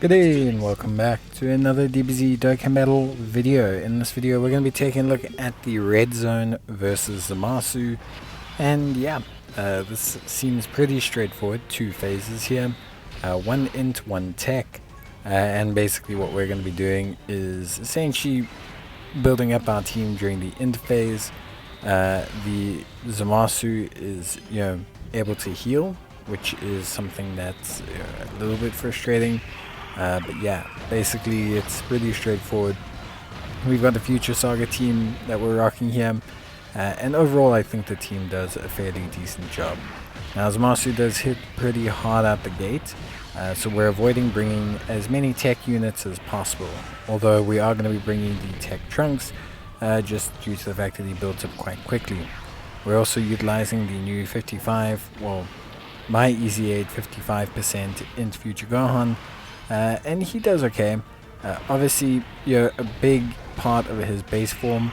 Good day and welcome back to another DBZ Dokkan Battle video. In this video we're going to be taking a look at the Red Zone versus Zamasu. And yeah, this seems pretty straightforward. Two phases here. One int, one tech. And basically what we're going to be doing is essentially building up our team during the int phase. The Zamasu is, able to heal, which is something that's a little bit frustrating. But yeah, basically it's pretty straightforward. We've got the Future Saga team that we're rocking here, and overall I think the team does a fairly decent job. Now Zamasu does hit pretty hard out the gate, so we're avoiding bringing as many tech units as possible, although we are going to be bringing the tech trunks, just due to the fact that he builds up quite quickly. We're also utilizing the new 55, well, my Easy Aid 55% into Future Gohan. And he does okay. Obviously, a big part of his base form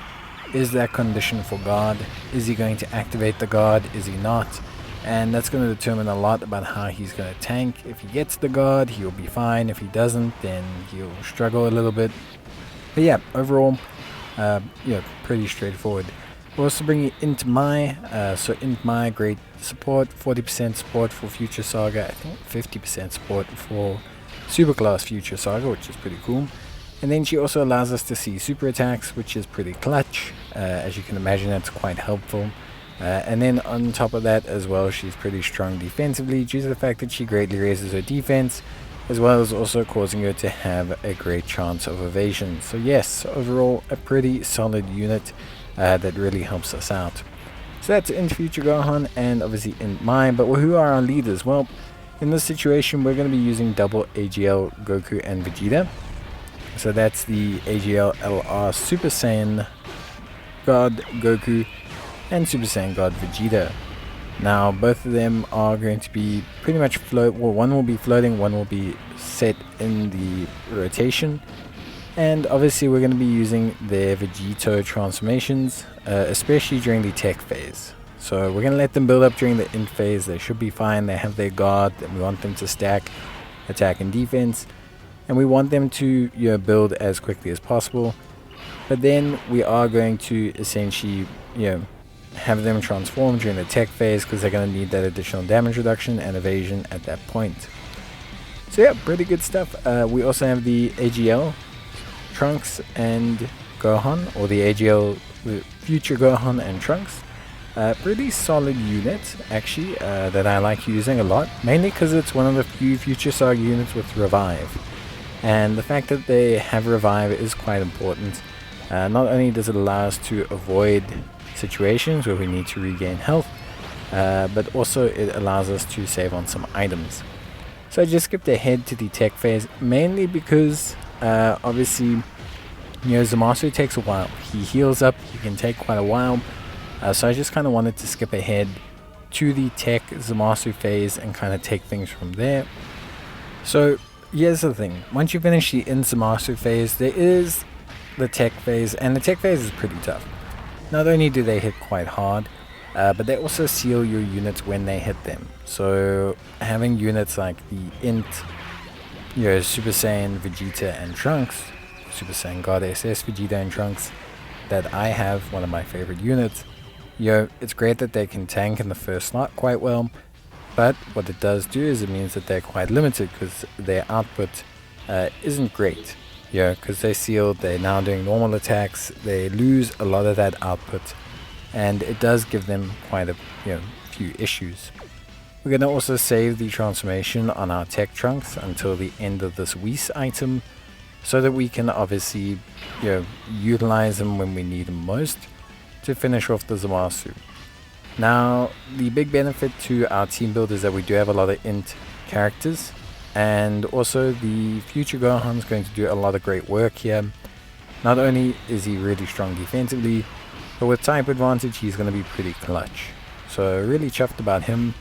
is that condition for guard. Is he going to activate the guard? Is he not? And that's going to determine a lot about how he's going to tank. If he gets the guard, he'll be fine. If he doesn't, then he'll struggle a little bit. But yeah, overall, pretty straightforward. We're also bringing Int Mai, so Int Mai, great support, 40% support for Future Saga, I think 50% support for Superclass Future Saga, which is pretty cool. And then she also allows us to see super attacks, which is pretty clutch. As you can imagine, that's quite helpful. And then on top of that as well, she's pretty strong defensively due to the fact that she greatly raises her defense, as well as also causing her to have a great chance of evasion. So yes, overall a pretty solid unit that really helps us out. So that's in Future Gohan and obviously in Mai. But who are our leaders? Well, in this situation, we're going to be using double AGL Goku and Vegeta. So that's the AGL LR Super Saiyan God Goku and Super Saiyan God Vegeta. Now, both of them are going to be pretty much one will be floating, one will be set in the rotation. And obviously, we're going to be using their Vegito transformations, especially during the tech phase. So we're going to let them build up during the int phase. They should be fine. They have their guard, and we want them to stack attack and defense. And we want them to build as quickly as possible. But then we are going to essentially have them transform during the tech phase, because they're going to need that additional damage reduction and evasion at that point. So yeah, pretty good stuff. We also have the AGL Trunks and Gohan, or the AGL Future Gohan and Trunks. Pretty solid unit, actually, that I like using a lot, mainly because it's one of the few Future Saga units with Revive. And the fact that they have Revive is quite important. Not only does it allow us to avoid situations where we need to regain health, but also it allows us to save on some items. So I just skipped ahead to the tech phase, mainly because obviously, Zamasu takes a while. He heals up, he can take quite a while. So I just kind of wanted to skip ahead to the tech Zamasu phase and kind of take things from there. So here's the thing. Once you finish the in Zamasu phase, there is the tech phase, and the tech phase is pretty tough. Not only do they hit quite hard, but they also seal your units when they hit them. So having units like the int, Super Saiyan Vegeta and Trunks, Super Saiyan God SS Vegeta and Trunks, that I have, one of my favorite units. It's great that they can tank in the first slot quite well, but what it does do is it means that they're quite limited, because their output isn't great. Because they're sealed, they're now doing normal attacks, they lose a lot of that output, and it does give them quite a few issues. We're going to also save the transformation on our tech trunks until the end of this Whis item, so that we can obviously utilize them when we need them most, to finish off the Zamasu. Now, the big benefit to our team build is that we do have a lot of int characters, and also the Future Gohan is going to do a lot of great work here. Not only is he really strong defensively, but with type advantage he's going to be pretty clutch. So really chuffed about him.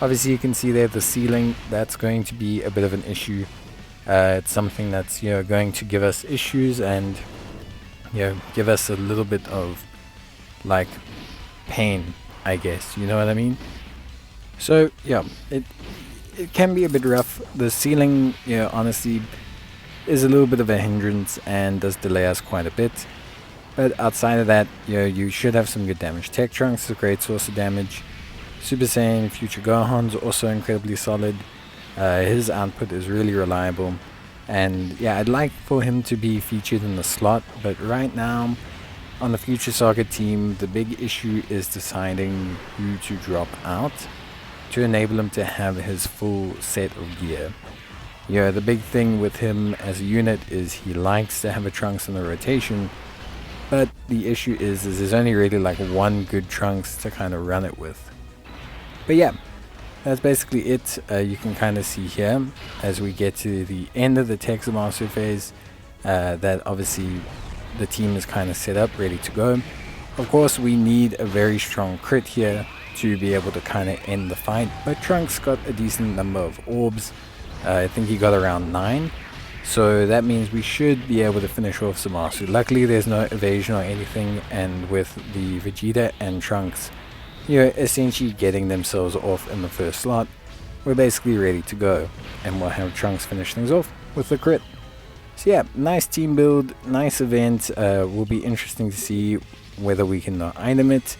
Obviously you can see there the ceiling, that's going to be a bit of an issue. It's something that's going to give us issues and give us a little bit of like pain, I guess, you know what I mean? So yeah, it can be a bit rough. The ceiling, honestly, is a little bit of a hindrance and does delay us quite a bit. But outside of that, you should have some good damage. Tech Trunks is a great source of damage. Super Saiyan Future Gohan's also incredibly solid. His output is really reliable. And yeah, I'd like for him to be featured in the slot, but right now on the Future Saga team, the big issue is deciding who to drop out to enable him to have his full set of gear. The big thing with him as a unit is he likes to have a Trunks in the rotation, but the issue is there's only really like one good Trunks to kind of run it with. But yeah, that's basically it. You can kind of see here as we get to the end of the Tech Zamasu phase that obviously the team is kind of set up, ready to go. Of course, we need a very strong crit here to be able to kind of end the fight, but Trunks got a decent number of orbs. I think he got around 9, so that means we should be able to finish off Zamasu. Luckily there's no evasion or anything, and with the Vegeta and Trunks essentially getting themselves off in the first slot, we're basically ready to go, and we'll have Trunks finish things off with the crit. So yeah, nice team build, nice event. Will be interesting to see whether we can item it.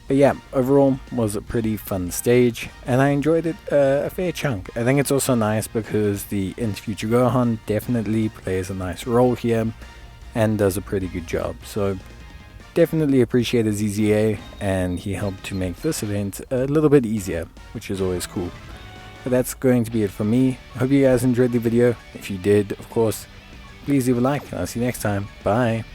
But yeah, overall was a pretty fun stage, and I enjoyed it a fair chunk. I think it's also nice because the Future Gohan definitely plays a nice role here and does a pretty good job. So definitely appreciated ZZA, and he helped to make this event a little bit easier, which is always cool. But that's going to be it for me. I hope you guys enjoyed the video. If you did, of course, please leave a like, and I'll see you next time. Bye.